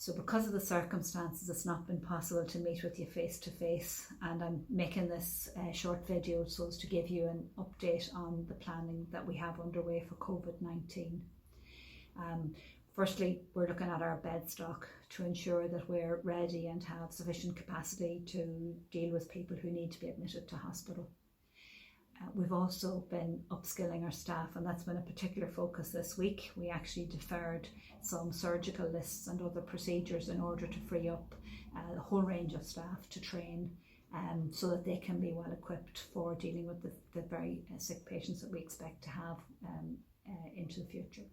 So because of the circumstances, it's not been possible to meet with you face to face, and I'm making this short video so as to give you an update on the planning that we have underway for COVID-19. Firstly, we're looking at our bed stock to ensure that we're ready and have sufficient capacity to deal with people who need to be admitted to hospital. We've also been upskilling our staff, and that's been a particular focus this week. We actually deferred some surgical lists and other procedures in order to free up a whole range of staff to train so that they can be well equipped for dealing with the very sick patients that we expect to have into the future.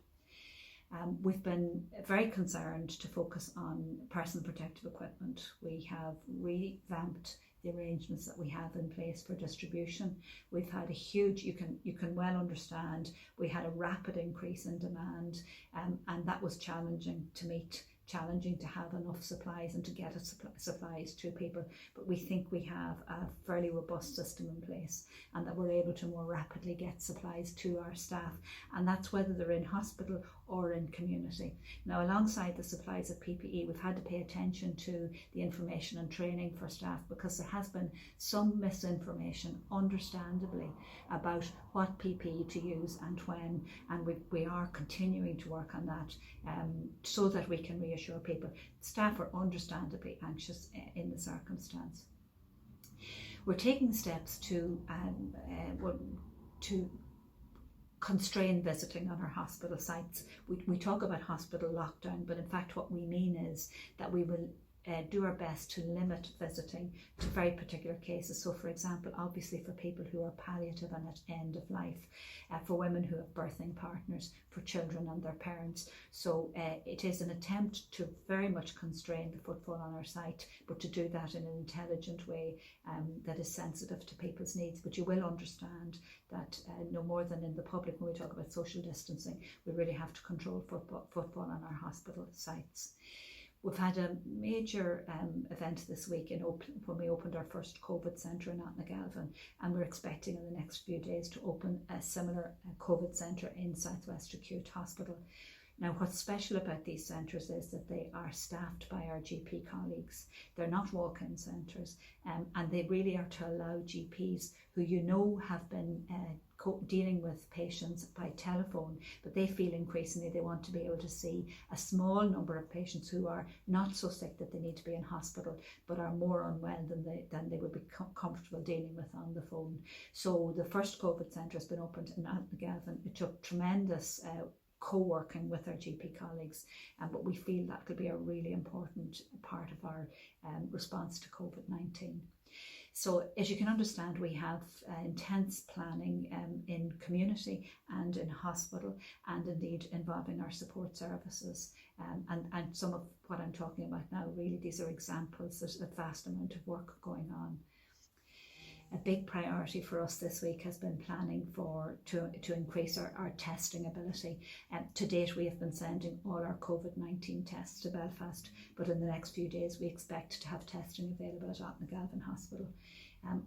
We've been very concerned to focus on personal protective equipment. We have revamped the arrangements that we have in place for distribution. We've had a huge, you can well understand, we had a rapid increase in demand, and that was challenging to meet, challenging to have enough supplies and to get supplies to people. But we think we have a fairly robust system in place, and that we're able to more rapidly get supplies to our staff, and that's whether they're in hospital or in community. Now, alongside the supplies of PPE, we've had to pay attention to the information and training for staff, because there has been some misinformation, understandably, about what PPE to use and when, and we are continuing to work on that so that we can reassure people. Staff are understandably anxious in the circumstance. We're taking steps to constrain visiting on our hospital sites. We talk about hospital lockdown, but in fact what we mean is that we will do our best to limit visiting to very particular cases. So for example, obviously for people who are palliative and at end of life, for women who have birthing partners, for children and their parents. So it is an attempt to very much constrain the footfall on our site, but to do that in an intelligent way that is sensitive to people's needs. But you will understand that no more than in the public, when we talk about social distancing, we really have to control footfall on our hospital sites. We've had a major event this week when we opened our first COVID centre in Kilgallen, and we're expecting in the next few days to open a similar COVID centre in Southwest Acute Hospital. Now, what's special about these centres is that they are staffed by our GP colleagues. They're not walk-in centres, and they really are to allow GPs who have been dealing with patients by telephone, but they feel increasingly they want to be able to see a small number of patients who are not so sick that they need to be in hospital, but are more unwell than they would be comfortable dealing with on the phone. So the first COVID centre has been opened in Kilgallen. It took tremendous co-working with our GP colleagues, but we feel that could be a really important part of our response to COVID-19. So as you can understand, we have intense planning in community and in hospital, and indeed involving our support services. And some of what I'm talking about now, really, these are examples. There's a vast amount of work going on. A big priority for us this week has been planning to increase our testing ability. To date, we have been sending all our COVID-19 tests to Belfast, but in the next few days we expect to have testing available at Kilgallen Hospital.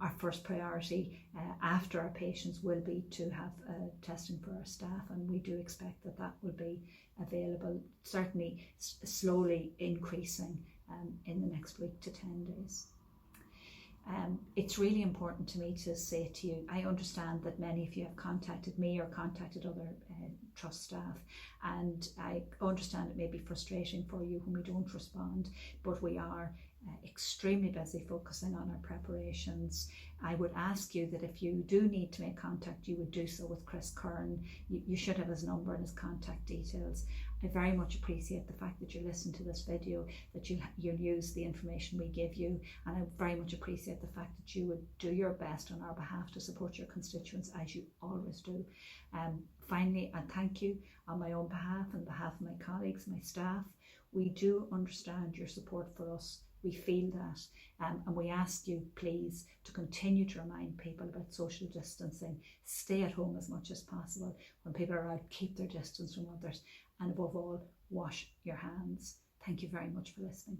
Our first priority after our patients will be to have testing for our staff, and we do expect that will be available, certainly slowly increasing in the next week to 10 days. It's really important to me to say to you, I understand that many of you have contacted me or contacted other trust staff, and I understand it may be frustrating for you when we don't respond, but we are extremely busy focusing on our preparations. I would ask you that if you do need to make contact, you would do so with Chris Kern. You should have his number and his contact details. I very much appreciate the fact that you listen to this video, that you'll use the information we give you, and I very much appreciate the fact that you would do your best on our behalf to support your constituents, as you always do. Finally, and thank you on my own behalf and behalf of my colleagues, my staff. We do understand your support for us. We feel that, and we ask you please to continue to remind people about social distancing. Stay at home as much as possible. When people are out, keep their distance from others, and above all, wash your hands. Thank you very much for listening.